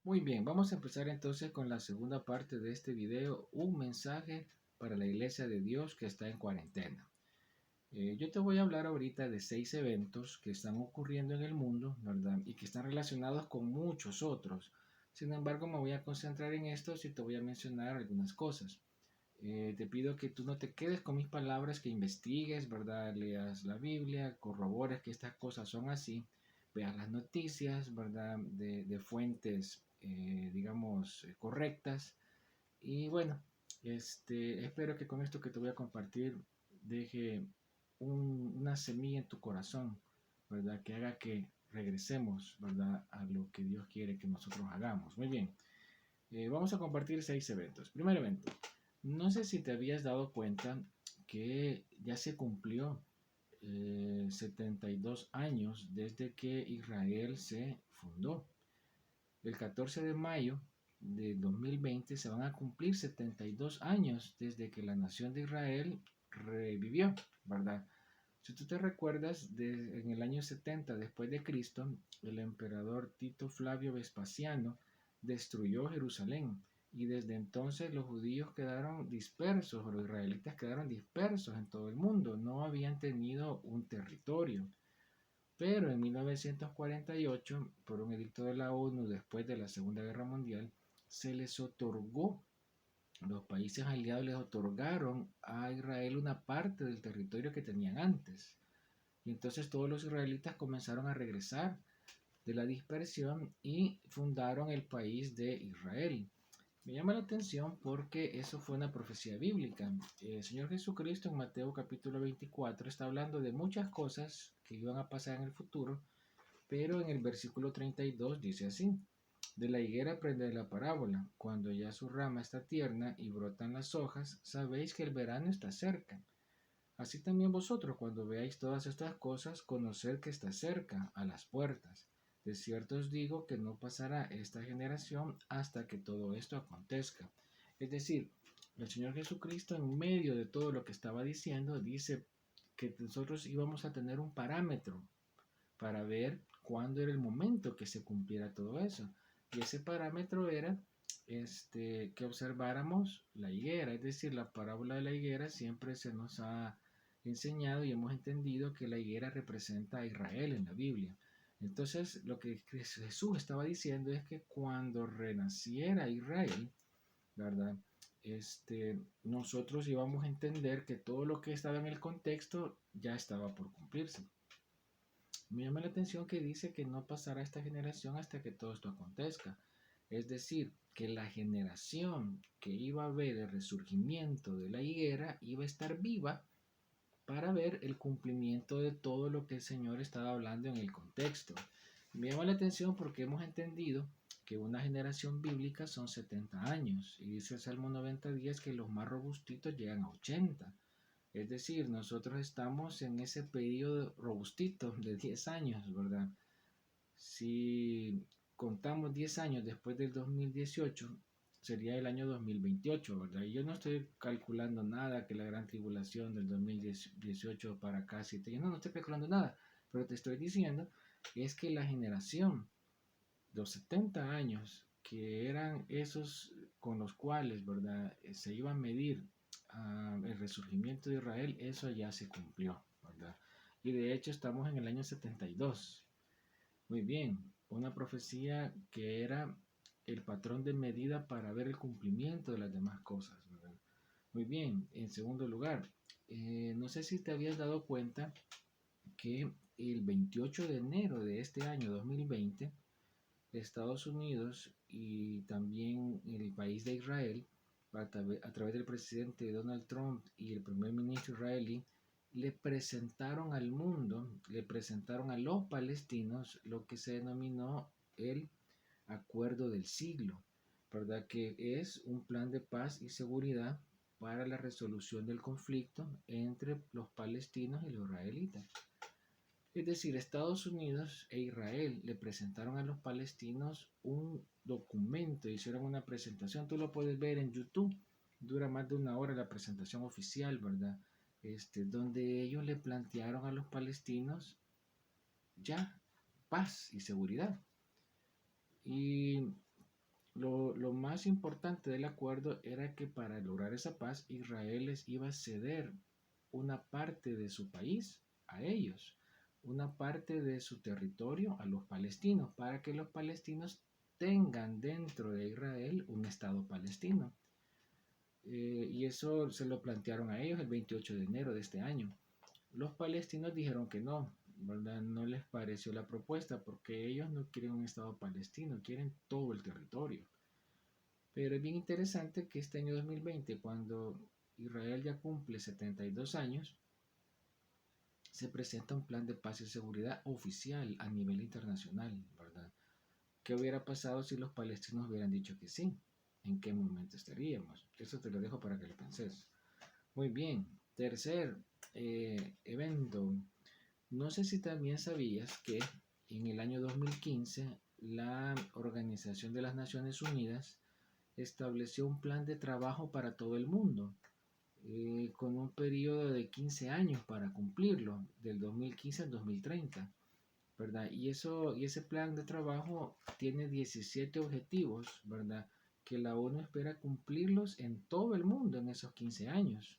Muy bien, vamos a empezar entonces con la segunda parte de este video, un mensaje para la iglesia de Dios que está en cuarentena. Yo te voy a hablar ahorita de 6 eventos que están ocurriendo en el mundo, ¿verdad? Y que están relacionados con muchos otros. Sin embargo, me voy a concentrar en estos y te voy a mencionar algunas cosas. Te pido que tú no te quedes con mis palabras, que investigues, ¿verdad? Leas la Biblia, corrobores que estas cosas son así, veas las noticias, ¿verdad? De fuentes, digamos, correctas. Y bueno, espero que con esto que te voy a compartir deje una semilla en tu corazón, ¿verdad? Que haga que regresemos, ¿verdad? A lo que Dios quiere que nosotros hagamos. Muy bien. Vamos a compartir 6 eventos. Primer evento. No sé si te habías dado cuenta que ya se cumplió 72 años desde que Israel se fundó. El 14 de mayo de 2020 se van a cumplir 72 años desde que la nación de Israel revivió, ¿verdad? Si tú te recuerdas, en el año 70 después de Cristo, el emperador Tito Flavio Vespasiano destruyó Jerusalén y desde entonces los judíos quedaron dispersos, o los israelitas quedaron dispersos en todo el mundo, no habían tenido un territorio. Pero en 1948, por un edicto de la ONU después de la Segunda Guerra Mundial, se les otorgó, los países aliados les otorgaron a Israel una parte del territorio que tenían antes. Y entonces todos los israelitas comenzaron a regresar de la dispersión y fundaron el país de Israel. Me llama la atención porque eso fue una profecía bíblica. El Señor Jesucristo en Mateo capítulo 24 está hablando de muchas cosas que iban a pasar en el futuro, pero en el versículo 32 dice así: de la higuera aprended la parábola, cuando ya su rama está tierna y brotan las hojas, sabéis que el verano está cerca. Así también vosotros, cuando veáis todas estas cosas, conoced que está cerca, a las puertas. De cierto os digo que no pasará esta generación hasta que todo esto acontezca. Es decir, el Señor Jesucristo, en medio de todo lo que estaba diciendo, dice que nosotros íbamos a tener un parámetro para ver cuándo era el momento que se cumpliera todo eso. Y ese parámetro era que observáramos la higuera, es decir, la parábola de la higuera siempre se nos ha enseñado y hemos entendido que la higuera representa a Israel en la Biblia. Entonces, lo que Jesús estaba diciendo es que cuando renaciera Israel, ¿verdad? Nosotros íbamos a entender que todo lo que estaba en el contexto ya estaba por cumplirse. Me llama la atención que dice que no pasará esta generación hasta que todo esto acontezca. Es decir, que la generación que iba a ver el resurgimiento de la higuera iba a estar viva para ver el cumplimiento de todo lo que el Señor estaba hablando en el contexto. Me llama la atención porque hemos entendido que una generación bíblica son 70 años y dice el Salmo 90:10 que los más robustitos llegan a 80. Es decir, nosotros estamos en ese periodo robustito de 10 años, ¿verdad? Si contamos 10 años después del 2018, sería el año 2028, ¿verdad? Y yo no estoy calculando nada que la gran tribulación del 2018 para acá, 7 años, no estoy calculando nada, pero te estoy diciendo es que la generación, los 70 años, que eran esos con los cuales, ¿verdad? Se iba a medir el resurgimiento de Israel, eso ya se cumplió, ¿verdad? Y de hecho estamos en el año 72. Muy bien, una profecía que era el patrón de medida para ver el cumplimiento de las demás cosas, ¿verdad? Muy bien, en segundo lugar, no sé si te habías dado cuenta que el 28 de enero de este año 2020, Estados Unidos y también el país de Israel, a través del presidente Donald Trump y el primer ministro israelí, le presentaron al mundo, le presentaron a los palestinos lo que se denominó el Acuerdo del Siglo, ¿verdad? Que es un plan de paz y seguridad para la resolución del conflicto entre los palestinos y los israelitas. Es decir, Estados Unidos e Israel le presentaron a los palestinos un documento, hicieron una presentación, tú lo puedes ver en YouTube, dura más de una hora la presentación oficial, ¿verdad? Donde ellos le plantearon a los palestinos ya paz y seguridad. Y lo más importante del acuerdo era que para lograr esa paz, Israel les iba a ceder una parte de su país a ellos, una parte de su territorio a los palestinos, para que los palestinos tengan dentro de Israel un Estado palestino. Y eso se lo plantearon a ellos el 28 de enero de este año. Los palestinos dijeron que no, ¿verdad? No les pareció la propuesta porque ellos no quieren un Estado palestino, quieren todo el territorio. Pero es bien interesante que este año 2020, cuando Israel ya cumple 72 años, se presenta un plan de paz y seguridad oficial a nivel internacional, ¿verdad? ¿Qué hubiera pasado si los palestinos hubieran dicho que sí? ¿En qué momento estaríamos? Eso te lo dejo para que lo penses. Muy bien. Tercer evento. No sé si también sabías que en el año 2015 la Organización de las Naciones Unidas estableció un plan de trabajo para todo el mundo, con un periodo de 15 años para cumplirlo, del 2015 al 2030, ¿verdad? Y ese plan de trabajo tiene 17 objetivos, ¿verdad? Que la ONU espera cumplirlos en todo el mundo en esos 15 años.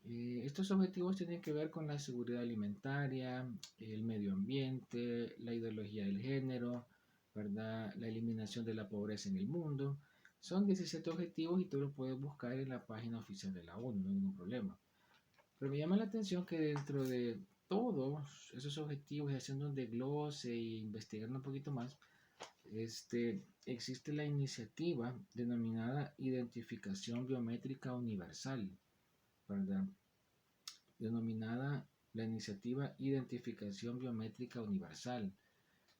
Estos objetivos tienen que ver con la seguridad alimentaria, el medio ambiente, la ideología del género, ¿verdad? La eliminación de la pobreza en el mundo. Son 17 objetivos y tú los puedes buscar en la página oficial de la ONU, no hay ningún problema. Pero me llama la atención que dentro de todos esos objetivos, y haciendo un desglose e investigando un poquito más, existe la iniciativa denominada Identificación Biométrica Universal, ¿verdad? Denominada la iniciativa Identificación Biométrica Universal.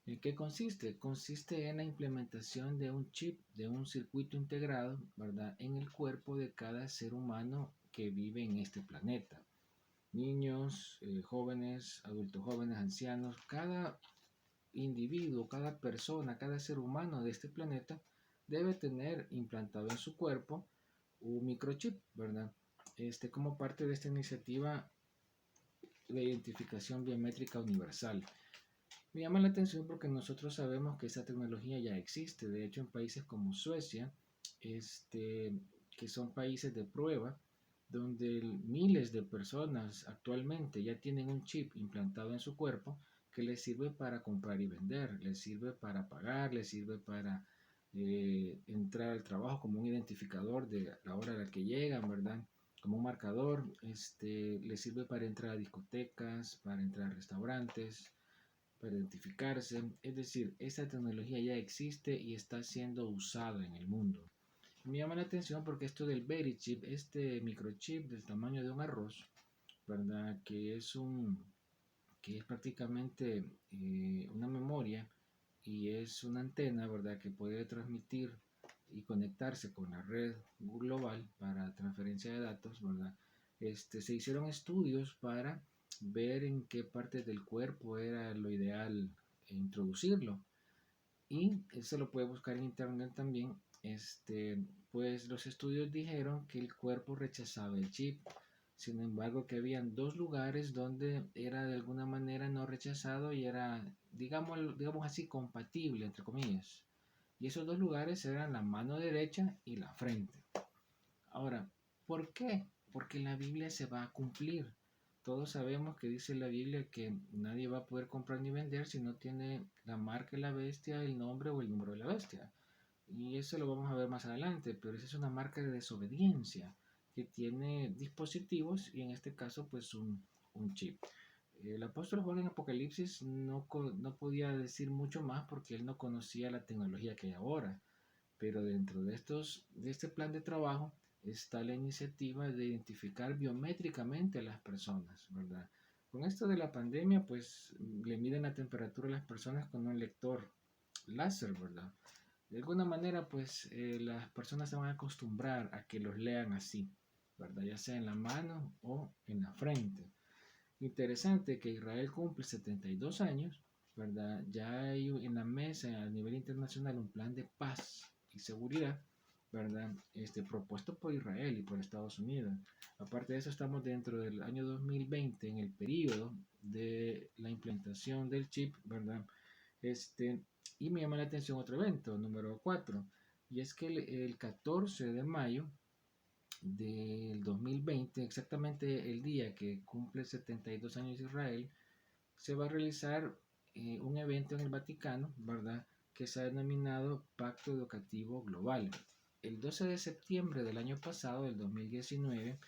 ¿En qué consiste? Consiste en la implementación de un chip, de un circuito integrado, ¿verdad?, en el cuerpo de cada ser humano que vive en este planeta. Niños, jóvenes, adultos jóvenes, ancianos, cada individuo, cada persona, cada ser humano de este planeta debe tener implantado en su cuerpo un microchip, ¿verdad? Como parte de esta iniciativa de identificación biométrica universal. Me llama la atención porque nosotros sabemos que esa tecnología ya existe. De hecho, en países como Suecia, que son países de prueba, donde miles de personas actualmente ya tienen un chip implantado en su cuerpo que les sirve para comprar y vender, les sirve para pagar, les sirve para entrar al trabajo como un identificador de la hora a la que llegan, ¿verdad? Como un marcador, les sirve para entrar a discotecas, para entrar a restaurantes, para identificarse. Es decir, esta tecnología ya existe y está siendo usada en el mundo. Me llama la atención porque esto del Verichip, este microchip del tamaño de un arroz, ¿verdad? Que es prácticamente una memoria y es una antena, ¿verdad? Que puede transmitir y conectarse con la red global para transferencia de datos, ¿verdad? Se hicieron estudios para ver en qué partes del cuerpo era lo ideal introducirlo. Y se lo puede buscar en internet también. Pues los estudios dijeron que el cuerpo rechazaba el chip. Sin embargo, que habían dos lugares donde era de alguna manera no rechazado y era, digamos así, compatible, entre comillas. Y esos dos lugares eran la mano derecha y la frente. Ahora, ¿por qué? Porque la Biblia se va a cumplir. Todos sabemos que dice la Biblia que nadie va a poder comprar ni vender si no tiene la marca de la bestia, el nombre o el número de la bestia. Y eso lo vamos a ver más adelante, pero esa es una marca de desobediencia que tiene dispositivos y en este caso pues un chip. El apóstol Juan en Apocalipsis no podía decir mucho más porque él no conocía la tecnología que hay ahora. Pero dentro de este plan de trabajo está la iniciativa de identificar biométricamente a las personas, ¿verdad? Con esto de la pandemia, pues le miden la temperatura a las personas con un lector láser, ¿verdad? De alguna manera, pues las personas se van a acostumbrar a que los lean así, ¿verdad? Ya sea en la mano o en la frente. Interesante que Israel cumple 72 años, ¿verdad? Ya hay en la mesa a nivel internacional un plan de paz y seguridad, ¿verdad? Propuesto por Israel y por Estados Unidos. Aparte de eso, estamos dentro del año 2020, en el periodo de la implementación del chip, ¿verdad? Y me llama la atención otro evento, número 4. Y es que el 14 de mayo del 2020, exactamente el día que cumple 72 años Israel, se va a realizar un evento en el Vaticano, ¿verdad? Que se ha denominado Pacto Educativo Global. El 12 de septiembre del año pasado, del 2019,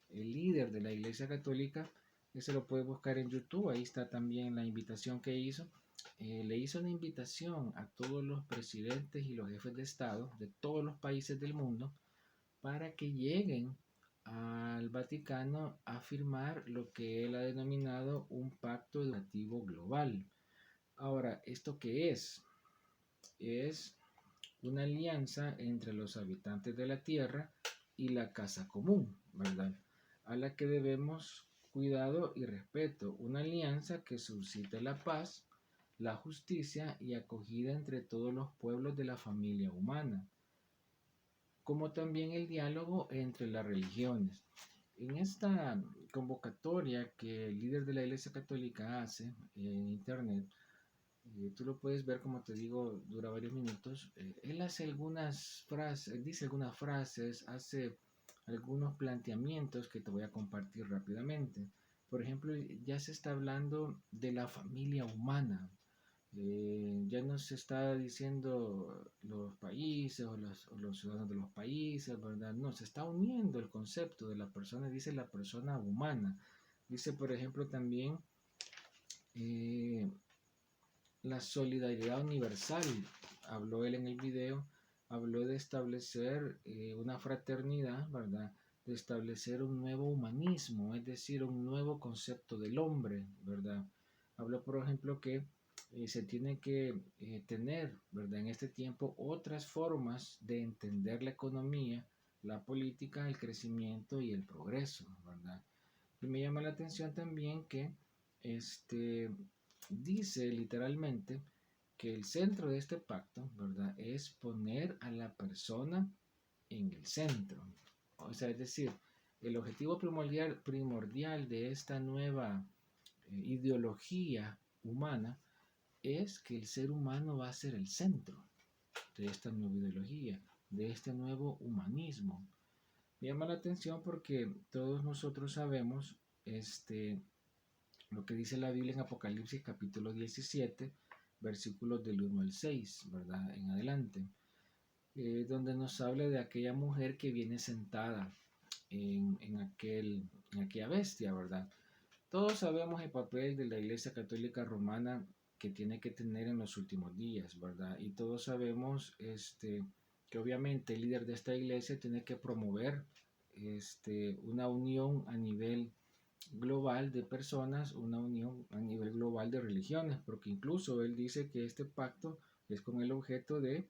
el líder de la Iglesia Católica, se lo puede buscar en YouTube, ahí está también la invitación que hizo. Le hizo una invitación a todos los presidentes y los jefes de Estado de todos los países del mundo para que lleguen al Vaticano a firmar lo que él ha denominado un pacto educativo global. Ahora, ¿esto qué es? Es una alianza entre los habitantes de la tierra y la casa común, ¿verdad? A la que debemos cuidado y respeto. Una alianza que suscite la paz, la justicia y acogida entre todos los pueblos de la familia humana, como también el diálogo entre las religiones. En esta convocatoria que el líder de la Iglesia Católica hace en internet, tú lo puedes ver, como te digo, dura varios minutos. Él hace algunas frases, dice algunas frases, hace algunos planteamientos que te voy a compartir rápidamente. Por ejemplo, ya se está hablando de la familia humana. Ya no se está diciendo los países o los ciudadanos de los países, ¿verdad? No, se está uniendo el concepto de la persona, dice la persona humana. Dice, por ejemplo, también eh, la solidaridad universal. Habló él en el video, habló de establecer una fraternidad, ¿verdad? De establecer un nuevo humanismo, es decir, un nuevo concepto del hombre, ¿verdad? Habló, por ejemplo, que se tiene que tener, ¿verdad? En este tiempo otras formas de entender la economía, la política, el crecimiento y el progreso, ¿verdad? Y me llama la atención también que este, dice literalmente que el centro de este pacto, ¿verdad? Es poner a la persona en el centro. O sea, es decir, el objetivo primordial de esta nueva ideología humana es que el ser humano va a ser el centro de esta nueva ideología, de este nuevo humanismo. Me llama la atención porque todos nosotros sabemos lo que dice la Biblia en Apocalipsis capítulo 17, versículos del 1 al 6, ¿verdad? En adelante, donde nos habla de aquella mujer que viene sentada en aquella bestia, ¿verdad? Todos sabemos el papel de la Iglesia Católica Romana que tiene que tener en los últimos días, ¿verdad? Y todos sabemos que obviamente el líder de esta iglesia tiene que promover una unión a nivel global de personas, una unión a nivel global de religiones, porque incluso él dice que este pacto es con el objeto de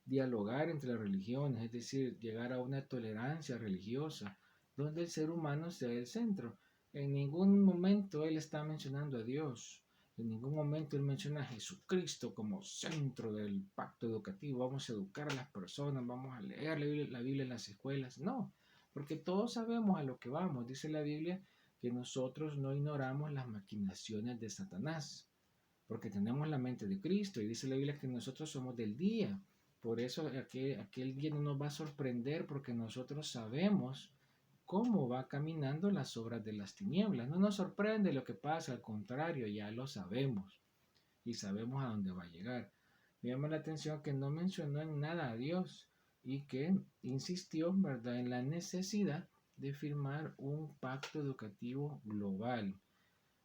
dialogar entre las religiones, es decir, llegar a una tolerancia religiosa, donde el ser humano sea el centro. En ningún momento él está mencionando a Dios, en ningún momento él menciona a Jesucristo como centro del pacto educativo, vamos a educar a las personas, vamos a leer la Biblia en las escuelas, no, porque todos sabemos a lo que vamos, dice la Biblia que nosotros no ignoramos las maquinaciones de Satanás, porque tenemos la mente de Cristo y dice la Biblia que nosotros somos del día. Por eso aquel día no nos va a sorprender porque nosotros sabemos cómo va caminando las obras de las tinieblas. No nos sorprende lo que pasa, al contrario, ya lo sabemos y sabemos a dónde va a llegar. Me llama la atención que no mencionó en nada a Dios y que insistió, ¿verdad?, en la necesidad de firmar un pacto educativo global.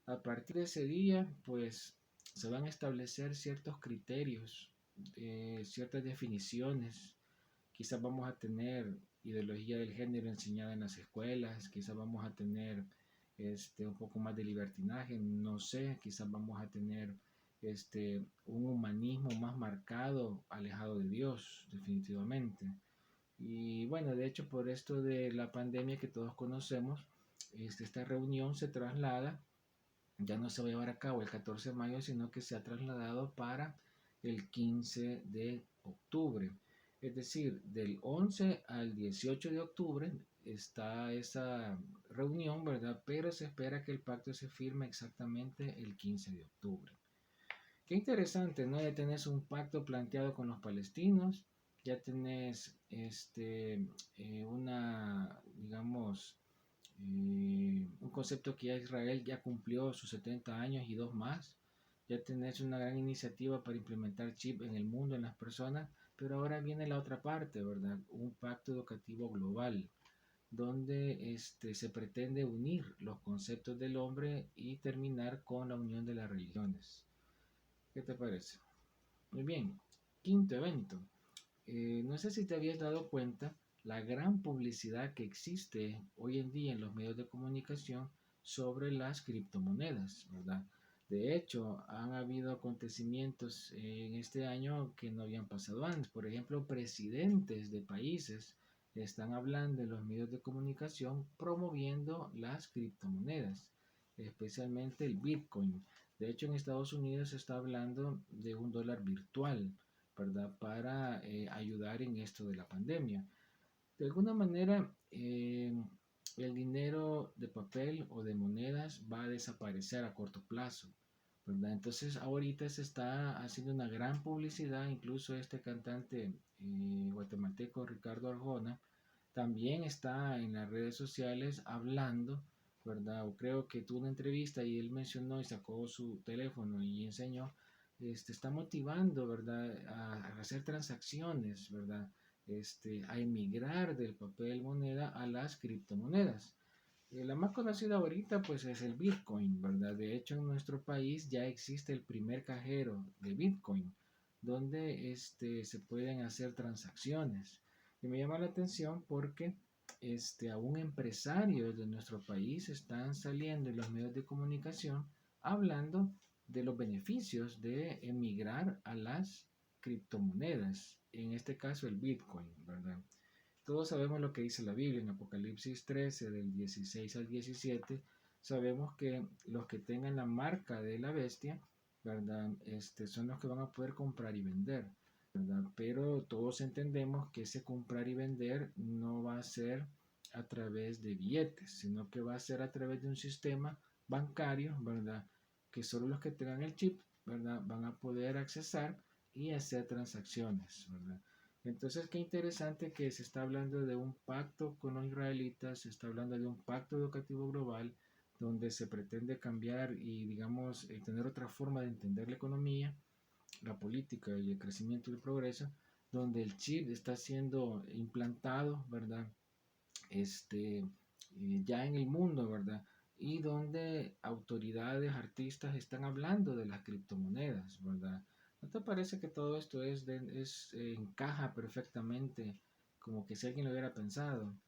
A partir de ese día, pues se van a establecer ciertos criterios, ciertas definiciones. Quizás vamos a tener ideología del género enseñada en las escuelas, quizás vamos a tener un poco más de libertinaje, no sé, quizás vamos a tener un humanismo más marcado, alejado de Dios, definitivamente. Y bueno, de hecho, por esto de la pandemia que todos conocemos, esta reunión se traslada, ya no se va a llevar a cabo el 14 de mayo, sino que se ha trasladado para el 15 de octubre. Es decir, del 11 al 18 de octubre está esa reunión, ¿verdad? Pero se espera que el pacto se firme exactamente el 15 de octubre. Qué interesante, ¿no? Ya tenés un pacto planteado con los palestinos, ya tenés digamos, un concepto que ya Israel ya cumplió sus 70 años y dos más. Ya tenés una gran iniciativa para implementar chip en el mundo, en las personas, pero ahora viene la otra parte, ¿verdad? Un pacto educativo global, donde se pretende unir los conceptos del hombre y terminar con la unión de las religiones. ¿Qué te parece? Muy bien. Quinto evento. No sé si te habías dado cuenta la gran publicidad que existe hoy en día en los medios de comunicación sobre las criptomonedas, ¿verdad? De hecho, han habido acontecimientos en este año que no habían pasado antes. Por ejemplo, presidentes de países están hablando en los medios de comunicación promoviendo las criptomonedas, especialmente el Bitcoin. De hecho, en Estados Unidos se está hablando de un dólar virtual, ¿verdad? Para ayudar en esto de la pandemia. De alguna manera, el dinero de papel o de monedas va a desaparecer a corto plazo, ¿verdad? Entonces, ahorita se está haciendo una gran publicidad, incluso este cantante guatemalteco Ricardo Arjona también está en las redes sociales hablando, ¿verdad? O creo que tuvo una entrevista y él mencionó y sacó su teléfono y enseñó, está motivando, ¿verdad? A hacer transacciones, ¿verdad? A emigrar del papel moneda a las criptomonedas. La más conocida ahorita pues es el Bitcoin, ¿verdad? De hecho en nuestro país ya existe el primer cajero de Bitcoin, donde se pueden hacer transacciones. Y me llama la atención porque aún empresarios de nuestro país están saliendo en los medios de comunicación hablando de los beneficios de emigrar a las criptomonedas, en este caso el Bitcoin, ¿verdad? Todos sabemos lo que dice la Biblia en Apocalipsis 13, del 16 al 17. Sabemos que los que tengan la marca de la bestia, ¿verdad? Son los que van a poder comprar y vender, ¿verdad? Pero todos entendemos que ese comprar y vender no va a ser a través de billetes, sino que va a ser a través de un sistema bancario, ¿verdad? Que solo los que tengan el chip, ¿verdad? Van a poder accesar y hacer transacciones, ¿verdad? Entonces, qué interesante que se está hablando de un pacto con los israelitas, se está hablando de un pacto educativo global donde se pretende cambiar y, digamos, tener otra forma de entender la economía, la política y el crecimiento y el progreso, donde el chip está siendo implantado, ¿verdad? Ya en el mundo, ¿verdad? Y donde autoridades, artistas están hablando de las criptomonedas, ¿verdad? ¿No te parece que todo esto encaja perfectamente como que si alguien lo hubiera pensado?